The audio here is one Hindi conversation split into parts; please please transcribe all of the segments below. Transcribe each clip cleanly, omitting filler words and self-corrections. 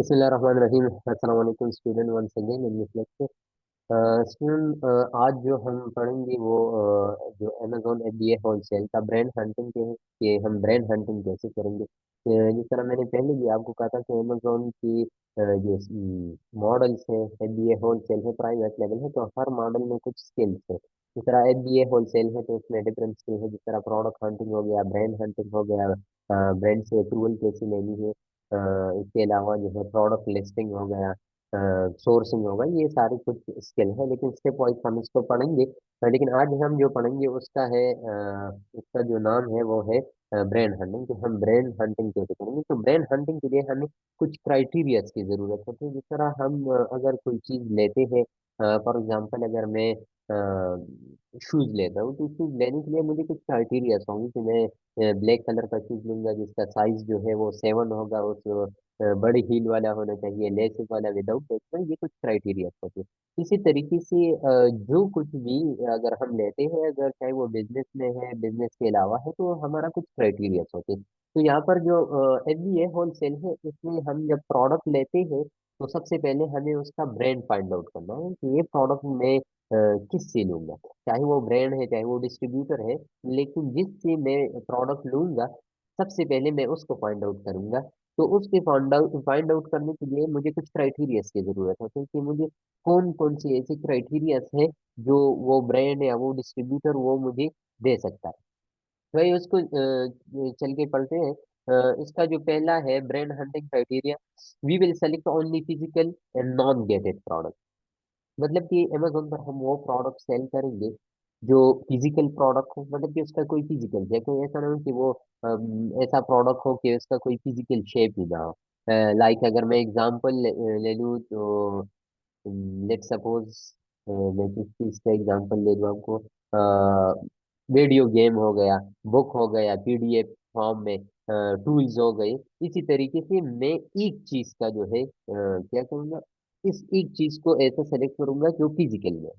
बिस्मिल्लाहिर्रहमानिर्रहीम। अस्सलाम वालेकुम student, once again in this lecture. Student, आज जो हम पढ़ेंगे वो जो अमेजोन एफबीए होलसेल का ब्रांड हंटिंग के है कि हम ब्रांड हंटिंग कैसे करेंगे। जिस तरह मैंने पहले भी आपको कहा था कि अमेजोन की जो मॉडल्स है, एफबीए होलसेल है, प्राइवेट लेवल है, तो हर मॉडल में कुछ स्किल्स है। जिस तरह एफबीए होलसेल है तो उसमें डिफरेंट स्किल है, जिस तरह प्रोडक्ट हंटिंग हो गया, ब्रांड हंटिंग हो गया, ब्रांड से अप्रूवल कैसे लेनी है, इसके अलावा जो है प्रोडक्ट लिस्टिंग हो गया, सोर्सिंग होगा, ये सारी कुछ स्किल है, लेकिन स्टेप वाइज हम इसको पढ़ेंगे। लेकिन आज हम जो पढ़ेंगे उसका है उसका जो नाम है वो है ब्रांड हंटिंग। तो हम ब्रांड हंटिंग कैसे करेंगे? तो ब्रांड हंटिंग के लिए हमें कुछ क्राइटेरियाज की जरूरत होती है। जिस तरह हम अगर कोई चीज लेते हैं, फॉर एग्जांपल अगर मैं शूज लेता हूँ, तो शूज लेने के लिए मुझे कुछ क्राइटेरियाज होंगे कि मैं ब्लैक कलर का शूज लूंगा जिसका साइज जो है वो 7 होगा, उस बड़ी हील वाला होना चाहिए, लेसेस वाला, विदाउट लेस में, ये कुछ क्राइटेरिया होते हैं। इसी तरीके से जो कुछ भी अगर हम लेते हैं, अगर चाहे वो बिजनेस में है, बिजनेस के अलावा है, तो हमारा कुछ क्राइटेरिया होते हैं। तो यहाँ पर जो एफबीए होलसेल है, इसमें हम जब प्रोडक्ट लेते हैं तो सबसे पहले हमें उसका ब्रांड फाइंड आउट करना है कि ये प्रोडक्ट मैं किससे लूंगा। चाहे वो ब्रांड है, चाहे वो डिस्ट्रीब्यूटर है, लेकिन जिससे मैं प्रोडक्ट लूंगा सबसे पहले मैं उसको फाइंड आउट करूंगा। तो उसके फाइंड आउट करने के लिए मुझे कुछ क्राइटेरियाज की जरूरत है, क्योंकि मुझे कौन कौन सी ऐसी क्राइटेरियाज है जो वो ब्रांड या वो डिस्ट्रीब्यूटर वो मुझे दे सकता है। वही उसको चल के पढ़ते हैं। इसका जो पहला है brand hunting criteria, we will select only physical and non gated product. मतलब कि अमेजोन पर हम वो प्रोडक्ट सेल करेंगे जो फिजिकल प्रोडक्ट हो, मतलब कि उसका कोई फिजिकल है, कोई ऐसा ना हो कि वो ऐसा प्रोडक्ट हो कि उसका कोई फिजिकल शेप ही ना हो। लाइक अगर मैं एग्जांपल ले लूँ तो लेट सपोज मैं किस चीज का एग्जांपल ले लूँ आपको। वीडियो गेम हो गया, बुक हो गया पीडीएफ फॉर्म में, टूल्स हो गए। इसी तरीके से मैं एक चीज का जो है क्या करूंगा, इस एक चीज को ऐसा सेलेक्ट करूंगा जो फिजिकल में।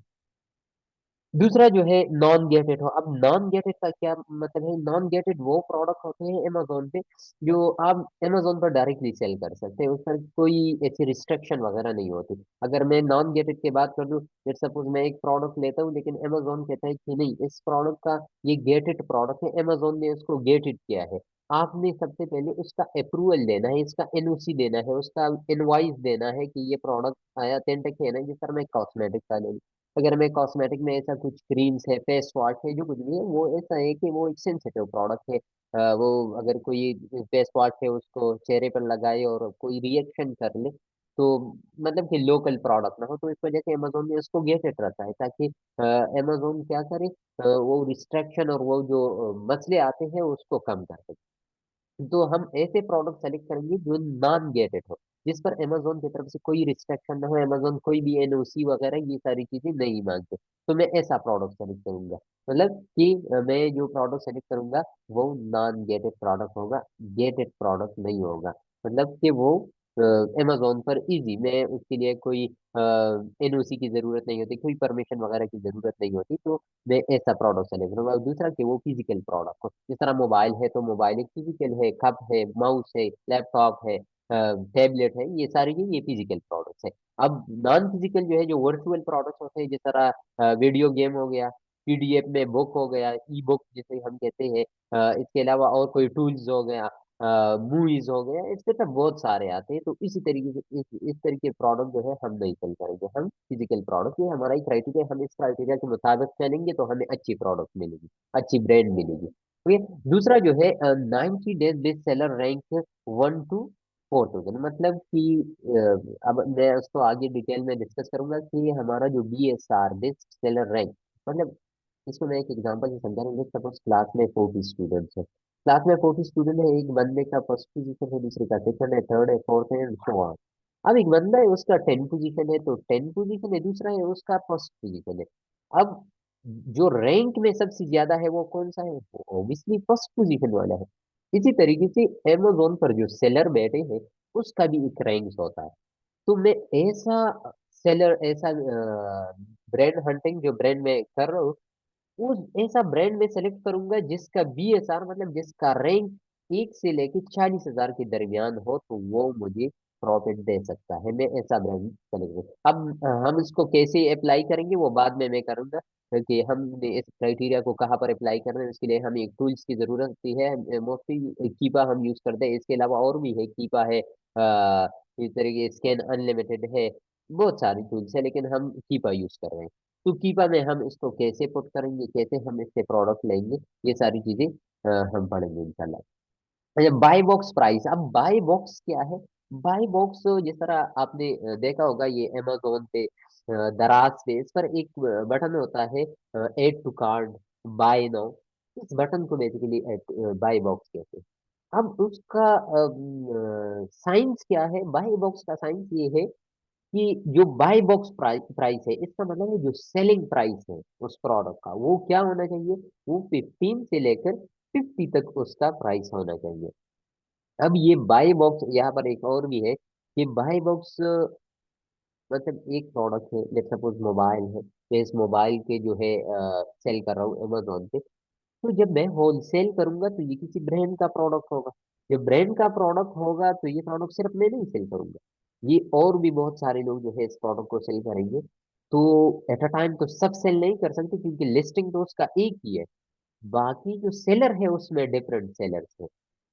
दूसरा जो है नॉन गेटेड हो। अब नॉन गेटेड का क्या मतलब है? नॉन गेटेड वो प्रोडक्ट होते हैं अमेजोन पे जो आप अमेजोन पर डायरेक्टली सेल कर सकते हैं, उस पर कोई ऐसी रिस्ट्रिक्शन वगैरह नहीं होती। अगर मैं नॉन गेटेड की बात कर दूं, जैसे सपोज मैं एक प्रोडक्ट लेता हूं लेकिन अमेजोन कहता है कि नहीं, इस प्रोडक्ट का ये गेटेड प्रोडक्ट है, अमेजोन ने उसको गेटेड किया है। आपने सबसे पहले उसका अप्रूवल लेना है, इसका एनओसी देना है, उसका इनवाइस देना है कि ये प्रोडक्ट ऑथेंटिक है ना। जिस तरह मैं कॉस्मेटिक का ले, अगर मैं कॉस्मेटिक में ऐसा कुछ क्रीम्स है, फेस वॉश है, जो कुछ भी है, वो ऐसा है कि वो एक सेंसिटिव प्रोडक्ट है। वो अगर कोई फेस वॉश है उसको चेहरे पर लगाए और कोई रिएक्शन कर ले, तो मतलब कि लोकल प्रोडक्ट ना हो, तो इस वजह से अमेजोन ने उसको गेटेड रखा है, ताकि अमेजोन क्या करे, वो रिस्ट्रिक्शन और वो जो मसले आते हैं उसको कम कर सके। तो हम ऐसे प्रोडक्ट सेलेक्ट करेंगे जो नॉन गेटेड हो, जिस पर अमेजोन की तरफ से कोई रिस्ट्रिक्शन ना हो, अमेजोन कोई भी एनओसी वगैरह ये सारी चीजें नहीं मांगते। तो मैं ऐसा प्रोडक्ट सेलेक्ट करूंगा, मतलब कि मैं जो प्रोडक्ट सेलेक्ट करूंगा वो नॉन गेटेड प्रोडक्ट होगा, गेटेड प्रोडक्ट नहीं होगा। मतलब कि वो अमेजोन पर इजी, मैं उसके लिए कोई एनओसी की जरूरत नहीं होती, कोई परमिशन वगैरह की जरूरत नहीं होती। तो मैं ऐसा प्रोडक्ट सेलेक्ट करूंगा। और दूसरा कि वो फिजिकल प्रोडक्ट हो, जिस तरह मोबाइल है तो मोबाइल एक फिजिकल है, कप है, माउस है, लैपटॉप है, टैबलेट है, ये सारी चीज ये फिजिकल प्रोडक्ट्स है। अब नॉन फिजिकल जो है, जो वर्चुअल प्रोडक्ट्स होते हैं, जिस तरह वीडियो गेम हो गया, पीडीएफ में बुक हो गया, ई बुक जिसे हम कहते हैं, इसके अलावा और कोई टूल्स हो गया, मूवीज हो गया, इसके तो बहुत सारे आते हैं। तो इसी तरीके से इस तरीके प्रोडक्ट जो है हम नहीं सेल करेंगे, हम फिजिकल प्रोडक्ट, ये हमारा ही क्राइटेरिया, हम इस क्राइटेरिया के मुताबिक चलेंगे तो हमें अच्छी प्रोडक्ट मिलेगी, अच्छी ब्रांड मिलेगी। ठीक है। दूसरा जो है 90 days best seller rank 1 to 4,000, मतलब कि अब मैं उसको आगे डिटेल में डिस्कस करूंगा कि हमारा जो BSR बेस्ट सेलर रैंक, मतलब इसको मैं एक एग्जांपल से समझा रहा हूँ। सपोज क्लास में 40 स्टूडेंट्स है, क्लास में 40 स्टूडेंट है, एक बंदे का फर्स्ट पोजीशन है, दूसरे का सेकंड है, थर्ड है, फोर्थ है, एंड सो ऑन। अब एक बंदा है उसका 10 पोजीशन है, तो 10 पोजीशन है, दूसरा है उसका फर्स्ट पोजीशन है। अब जो रैंक में सबसे ज्यादा है वो कौन सा है? वो ऑब्वियसली फर्स्ट पोजीशन वाला है। इसी तरीके से अमेजोन पर जो सेलर बैठे हैं उसका भी एक रैंक होता है। तो मैं ऐसा सेलर, ऐसा ब्रांड हंटिंग जो ब्रांड में कर रहा हूँ, उस ऐसा ब्रांड में सेलेक्ट करूंगा जिसका BSR, मतलब जिसका रैंक 1 से लेके 40,000 के दरमियान हो, तो वो मुझे प्रॉफिट दे सकता है, मैं ऐसा ब्रांड सेलेक्ट करूँ। अब हम इसको कैसे अप्लाई करेंगे वो बाद में मैं करूंगा, क्योंकि हमने इस क्राइटेरिया को कहाँ पर अप्लाई करना है उसके लिए हमें एक टूल्स की जरूरत होती है। मोस्टली कीपा हम यूज करते हैं, इसके अलावा और भी है, कीपा है, इस तरीके स्कैन अनलिमिटेड है, बहुत सारी टूल्स है, लेकिन हम कीपा यूज कर रहे हैं। तो कीपा में हम इसको कैसे पुट करेंगे, कैसे हम इससे प्रोडक्ट लेंगे, ये सारी चीजें हम पढ़ेंगे इंशाल्लाह। अच्छा, बाई बॉक्स प्राइस। अब बाई बॉक्स क्या है? बाई बॉक्स जिस तरह आपने देखा होगा, ये अमेजोन पे, दराज पे, इस पर एक बटन होता है, add to cart, buy now. इस बटन को बेसिकली बाई बॉक्स कहते हैं। अब उसका साइंस क्या है? बाई बॉक्स का साइंस ये है कि जो बाई बॉक्स प्राइस प्राइस है, इसका मतलब है जो सेलिंग प्राइस है उस प्रोडक्ट का, वो क्या होना चाहिए? वो 15 से लेकर 50 तक उसका प्राइस होना चाहिए। अब ये बाई बॉक्स यहाँ पर एक और भी है कि बाई बॉक्स मतलब एक प्रोडक्ट है, लेट्स सपोज मोबाइल है, तो इस मोबाइल के जो है सेल कर रहा हूँ अमेजोन पे, तो जब मैं होलसेल करूंगा तो ये किसी ब्रांड का प्रोडक्ट होगा। जब ब्रांड का प्रोडक्ट होगा तो ये प्रोडक्ट सिर्फ मैं नहीं सेल करूंगा, ये और भी बहुत सारे लोग जो है इस प्रोडक्ट को सेल करेंगे। तो एट अ टाइम तो सब सेल नहीं कर सकते, क्योंकि लिस्टिंग तो उसका एक ही है, बाकी जो सेलर है उसमें डिफरेंट सेलर्स है।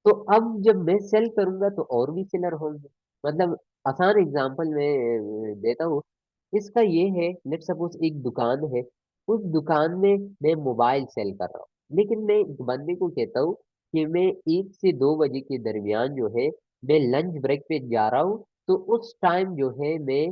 तो अब जब मैं सेल करूंगा तो और भी सेलर होंगे। मतलब आसान एग्जांपल मैं देता हूँ, इसका ये है, लेट सपोज एक दुकान है, उस दुकान में मैं मोबाइल सेल कर रहा हूँ, लेकिन मैं एक बंदे को कहता हूँ कि मैं 1 से 2 बजे के दरमियान जो है मैं लंच ब्रेक पे जा रहा हूँ, तो उस टाइम जो है मैं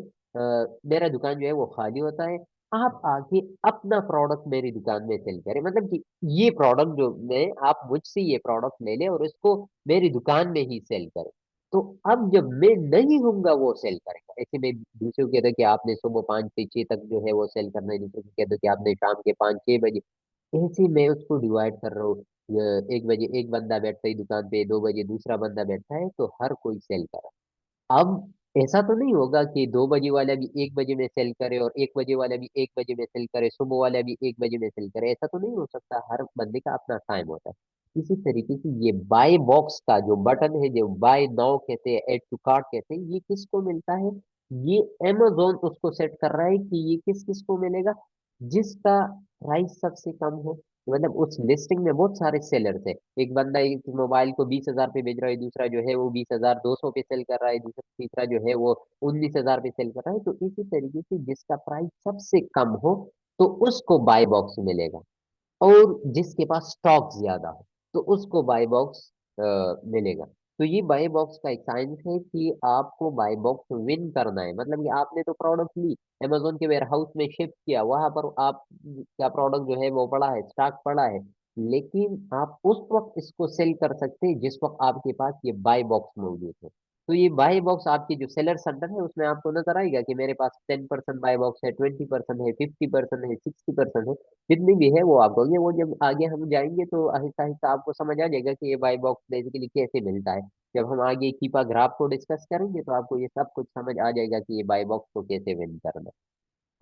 मेरा दुकान जो है वो खाली होता है, आप आके अपना प्रोडक्ट मेरी दुकान में सेल करें। मतलब कि ये प्रोडक्ट जो मैं, आप मुझसे ये प्रोडक्ट ले लें और इसको मेरी दुकान में ही सेल करें। तो अब जब मैं नहीं हूंगा वो सेल करेगा। ऐसे में दूसरे को कहता कि आपने सुबह 5 से 6 तक जो है वो सेल करना है, दूसरे को कहता कि आपने शाम के 5-6 बजे। ऐसे मैं उसको डिवाइड कर रहा हूँ। 1 बजे एक बंदा बैठता है दुकान पे, 2 बजे दूसरा बंदा बैठता है, तो हर कोई सेल कर। अब ऐसा तो नहीं होगा कि 2 बजे वाला भी 1 बजे में सेल करे और 1 बजे वाला भी 1 बजे में सेल करे, सुबह वाला भी 1 बजे में सेल करे, ऐसा तो नहीं हो सकता। हर बंदे का अपना टाइम होता है। इसी तरीके से ये बाय बॉक्स का जो बटन है, जो बाय नाउ कहते हैं, एड टू कार्ट कहते हैं, ये किसको मिलता है? ये अमेजोन उसको सेट कर रहा है कि ये किस किस को मिलेगा, जिसका प्राइस सबसे कम हो। मतलब उस लिस्टिंग में बहुत सारे सेलर्स है, एक बंदा एक मोबाइल को 20,000 पे बेच रहा है, दूसरा जो है वो 20,200 पे सेल कर रहा है, दूसरा तीसरा जो है वो 19,000 पे सेल कर रहा है। तो इसी तरीके से जिसका प्राइस सबसे कम हो तो उसको बाय बॉक्स मिलेगा, और जिसके पास स्टॉक ज्यादा हो तो उसको बाय बॉक्स मिलेगा। तो ये बाय बॉक्स का एक साइंस है कि आपको बाय बॉक्स विन करना है। मतलब कि आपने तो प्रोडक्ट ली, अमेजोन के वेयर हाउस में शिफ्ट किया, वहां पर आप का प्रोडक्ट जो है वो पड़ा है, स्टॉक पड़ा है, लेकिन आप उस वक्त इसको सेल कर सकते हैं जिस वक्त आपके पास ये बाय बॉक्स मौजूद है। तो ये बाय बॉक्स आपकी जो सेलर सेंटर है उसमें आपको नजर आएगा कि मेरे पास 10% बाय बॉक्स है, 20% है, 50% है, 60% है, जितनी भी है वो आपको, ये वो जब आगे हम जाएंगे तो आहिस्ता आहिस्ता आपको समझ आ जाएगा कि ये बाई बॉक्स बेसिकली कैसे मिलता है। जब हम आगे कीपा ग्राफ को डिस्कस करेंगे तो आपको ये सब कुछ समझ आ जाएगा कि ये बाई बॉक्स को कैसे विन करना है।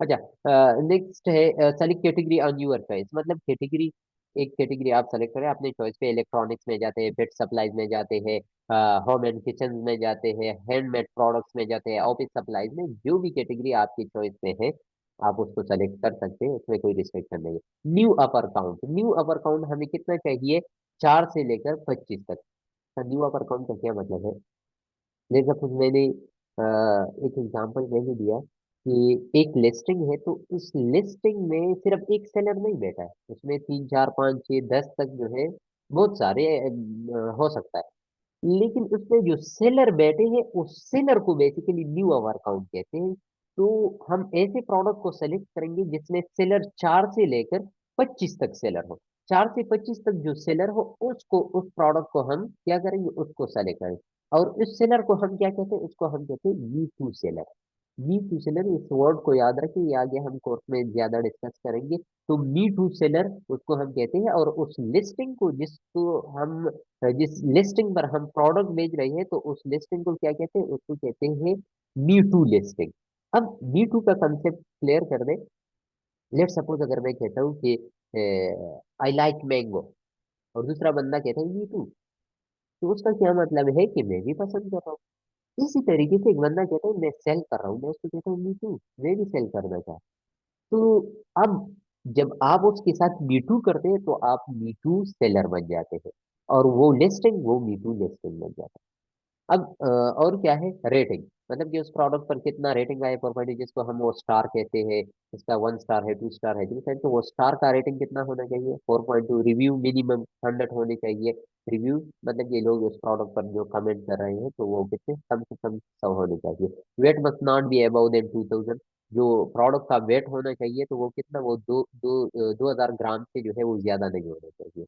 अच्छा, नेक्स्ट है select category on your choice. मतलब कैटेगरी, एक कैटेगरी आप सेलेक्ट करें अपने चॉइस पे। इलेक्ट्रॉनिक्स में जाते हैं, पेट सप्लाईज में जाते हैं, होम एंड किचन में जाते हैं, हैंडमेड प्रोडक्ट्स में जाते हैं, ऑफिस सप्लाईज में, जो भी कैटेगरी आपकी चॉइस में है आप उसको सेलेक्ट कर सकते हैं, उसमें कोई रिस्ट्रिक्शन नहीं है। न्यू अपर काउंट, न्यू अपर काउंट हमें कितना चाहिए? 4 से लेकर 25 तक। न्यू अपर काउंट का क्या मतलब है? जैसे सपोज मैंने एक एग्जांपल मैंने दिया कि एक लिस्टिंग है, तो उस लिस्टिंग में सिर्फ एक सेलर नहीं बैठा है, उसमें 3 4 5 6 10 तक जो है बहुत सारे हो सकता है, लेकिन उसमें जो सेलर बैठे हैं उस सेलर को बेसिकली न्यू अवर काउंट कहते हैं। तो हम ऐसे प्रोडक्ट को सेलेक्ट करेंगे जिसमें सेलर 4 से लेकर 25 तक सेलर हो। 4 से 25 तक जो सेलर हो उसको, उस प्रोडक्ट को हम क्या करेंगे, उसको सेलेक्ट करेंगे। और उस सेलर को हम क्या कहते हैं? उसको हम कहते हैं V two seller. V two seller, इस वर्ड को याद रखिए, ये आगे हम कोर्स में ज्यादा डिस्कस करेंगे। तो मी टू सेलर उसको हम कहते हैं, और उस लिस्टिंग को जिसको हम, जिस लिस्टिंग पर हम प्रोडक्ट बेच रहे हैं, तो उस लिस्टिंग को क्या कहते हैं? उसको कहते हैं मी टू लिस्टिंग। अब मी टू का कंसेप्ट क्लियर कर दे। लेट सपोज अगर मैं कहता हूँ कि आई लाइक मैंगो, और दूसरा बंदा कहता है मी टू, तो उसका क्या मतलब है कि मैं भी पसंद कर रहा हूँ। इसी तरीके से एक बंदा कहता है मैं सेल कर रहा हूँ, मैं उसको कहता हूँ मी टू, मैं भी सेल करना चाहता हूँ। तो अब जब आप उसके साथ मी टू करते हैं तो आप मी टू सेलर बन जाते हैं, और वो लिस्टिंग वो मी टू लिस्टिंग बन जाता है। अब और क्या है, रेटिंग, मतलब कि उस प्रोडक्ट पर कितना रेटिंग आए प्रॉपर्टी, जिसको हम वो स्टार कहते हैं। इसका 1 स्टार है, 2 स्टार है, 3 स्टार, तो वो स्टार का रेटिंग कितना होना चाहिए, 4.2। रिव्यू मिनिमम 100 होने चाहिए। रिव्यू मतलब ये लोग उस प्रोडक्ट पर जो कमेंट कर रहे हैं तो वो कितने, कम से कम 100 होने चाहिए। Weight must not be above then 2000। जो प्रोडक्ट का वेट होना चाहिए तो वो कितना, वो 2000 ग्राम से जो है वो ज्यादा नहीं होना चाहिए।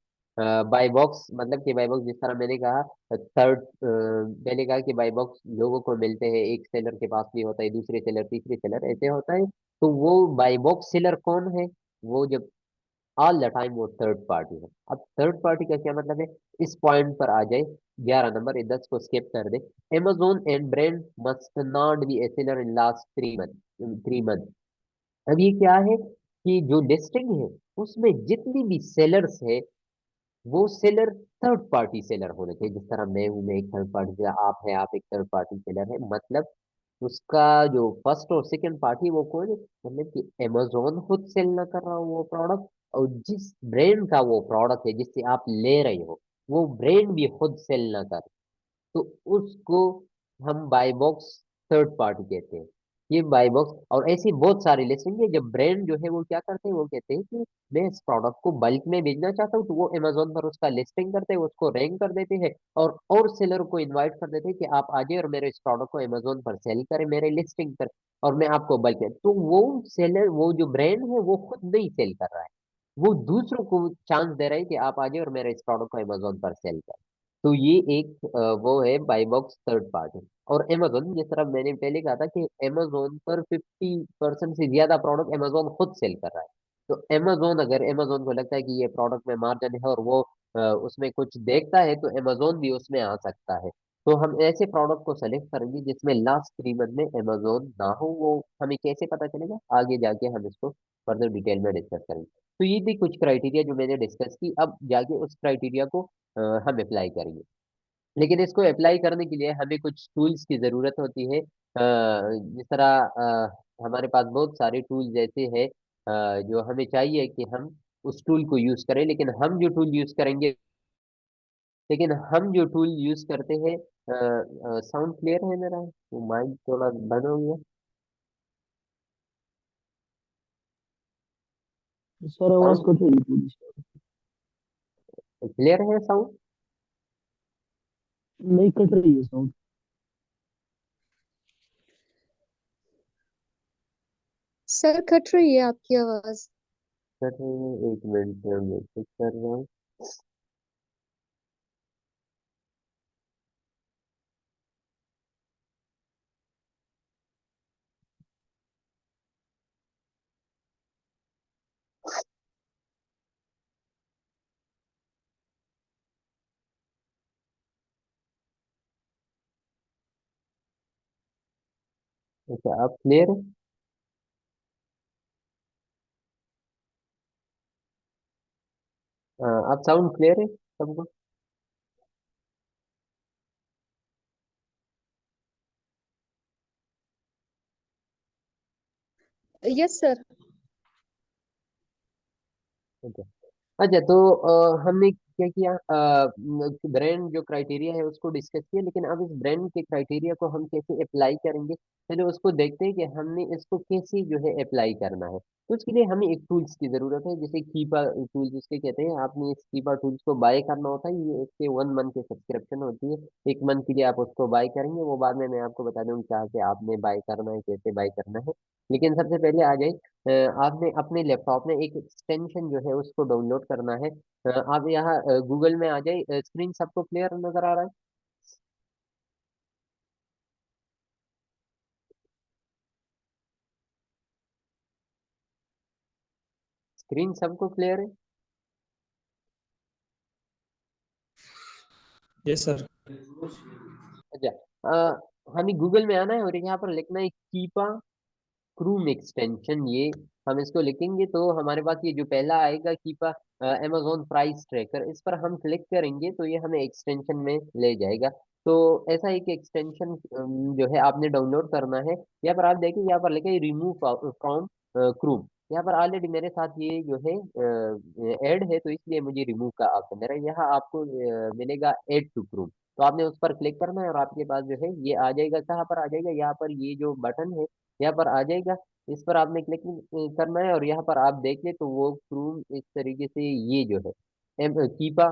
बाई बॉक्स, मतलब कि बाई बॉक्स जिस तरह मैंने कहा, थर्ड, मैंने कहा कि बाई बॉक्स लोगों को मिलते हैं, एक सेलर के पास भी होता है, दूसरे सेलर, तीसरे सेलर, ऐसे होता है। तो वो बाई बॉक्स सेलर कौन है, वो जब ऑल द टाइम वो थर्ड पार्टी है। अब थर्ड पार्टी का क्या मतलब है, इस पॉइंट पर आ जाए, 11 नंबर, ये 10 को स्किप कर दे। Amazon and brand must not B A seller in last 3 month. अब ये क्या है कि जो लिस्टिंग है उसमें जितनी भी सेलर्स है, वो सेलर थर्ड पार्टी सेलर होने चाहिए। जिस तरह मैं हूं, मैं एक थर्ड पार्टी सेलर, आप है, आप एक थर्ड पार्टी सेलर है, मतलब उसका जो फर्स्ट और सेकंड पार्टी वो कौन है, मतलब कि अमेजोन खुद सेल ना कर रहा हो वो प्रोडक्ट, और जिस ब्रांड का वो प्रोडक्ट है जिससे आप ले रहे हो, वो ब्रांड भी खुद सेल ना कर, तो उसको हम बाई बॉक्स थर्ड पार्टी कहते हैं। ये बाई बॉक्स, और ऐसी बहुत सारी लिस्टिंग है जब ब्रांड जो है वो क्या करते हैं, वो कहते हैं कि मैं इस प्रोडक्ट को बल्क में बेचना चाहता हूँ, तो वो अमेजोन पर उसका लिस्टिंग करते हैं, उसको रैंक कर देते हैं, और सेलर को इनवाइट कर देते हैं कि आप आ जाइए और मेरे इस प्रोडक्ट को अमेजोन पर सेल करें, मेरे लिस्टिंग पर, और मैं आपको बल्क में। तो वो सेलर, वो जो ब्रांड है वो खुद नहीं सेल कर रहा है, वो दूसरों को चांस दे रहा है कि आप आ जाइए और मेरे इस प्रोडक्ट को अमेजोन पर सेल करें। तो ये एक वो है बाई बॉक्स थर्ड पार्टी। और अमेजोन, जिस तरह मैंने पहले कहा था कि अमेजोन पर 50% से ज्यादा प्रोडक्ट अमेजोन खुद सेल कर रहा है। तो अमेजोन, अगर अमेजोन को लगता है कि ये प्रोडक्ट में मार्जिन है और वो उसमें कुछ देखता है, तो अमेजोन भी उसमें आ सकता है। तो हम ऐसे प्रोडक्ट को सेलेक्ट करेंगे जिसमें लास्ट 3 मंथ में अमेजोन ना हो। वो हमें कैसे पता चलेगा, आगे जाके हम इसको फर्दर डिटेल में डिस्कस करेंगे। तो ये थी कुछ क्राइटेरिया जो मैंने डिस्कस की, अब जाके उस क्राइटेरिया को हम अप्लाई करेंगे। लेकिन इसको अप्लाई करने के लिए हमें कुछ टूल्स की ज़रूरत होती है। जिस तरह हमारे पास बहुत सारे टूल्स ऐसे हैं जो हमें चाहिए कि हम उस टूल को यूज़ करें, लेकिन हम जो टूल यूज़ करते हैं, साउंड क्लियर है मेरा, वो माइक थोड़ा बंद हो गया। सर आवाज साउंड कट रही है थोड़ी सी। क्लियर है साउंड? नहीं कट रही है साउंड। सर कट रही है आपकी आवाज। एक मिनट मैं चेक कर रहा हूँ। अच्छा, आप क्लियर है? आप साउंड क्लियर है सबको? Yes sir. अच्छा। अच्छा, तो हमने क्या किया, ब्रांड जो क्राइटेरिया है उसको डिस्कस किया, लेकिन अब इस ब्रांड के क्राइटेरिया को हम कैसे अप्लाई करेंगे, पहले उसको देखते हैं कि हमने इसको कैसे जो है अप्लाई करना है। तो उसके लिए हमें एक टूल्स की जरूरत है, जैसे कीपा टूल्स जिसके कहते हैं। आपने इस कीपा टूल्स को बाय करना होता है, ये इसके 1 मंथ की सब्सक्रिप्शन होती है। 1 मंथ के लिए आप उसको बाय करेंगे, वो बाद में मैं आपको बता दूंगा क्या से आपने बाय करना है, कैसे बाय करना है। लेकिन सबसे पहले आ जाए, आपने अपने लैपटॉप में एक एक्सटेंशन जो है उसको डाउनलोड करना है। आप यहाँ गूगल में आ जाए, स्क्रीन सबको क्लियर नजर आ रहा है? स्क्रीन सबको क्लियर है? Yes sir. अच्छा, हमें गूगल में आना है और यहाँ पर लिखना है कीपा क्रूम एक्सटेंशन। ये हम इसको लिखेंगे तो हमारे पास ये जो पहला आएगा कीपा अमेजोन प्राइस ट्रैकर, इस पर हम क्लिक करेंगे तो ये हमें एक्सटेंशन में ले जाएगा। तो ऐसा एक एक्सटेंशन जो है आपने डाउनलोड करना है। यहाँ पर आप देखिए, यहाँ पर लिखा है रिमूव फ्रॉम क्रूम। यहाँ पर ऑलरेडी मेरे साथ ये जो है ऐड है, तो इसलिए मुझे रिमूव का ऑप्शन दे रहा है। यहाँ आपको मिलेगा ऐड टू क्रूम, तो आपने उस पर क्लिक करना है और आपके पास जो है ये आ जाएगा। कहाँ पर आ जाएगा? यहाँ पर ये जो बटन है यहाँ पर आ जाएगा। इस पर आपने क्लिक करना है और यहाँ पर आप देखिए तो वो क्रूम इस तरीके से ये जो है कीपा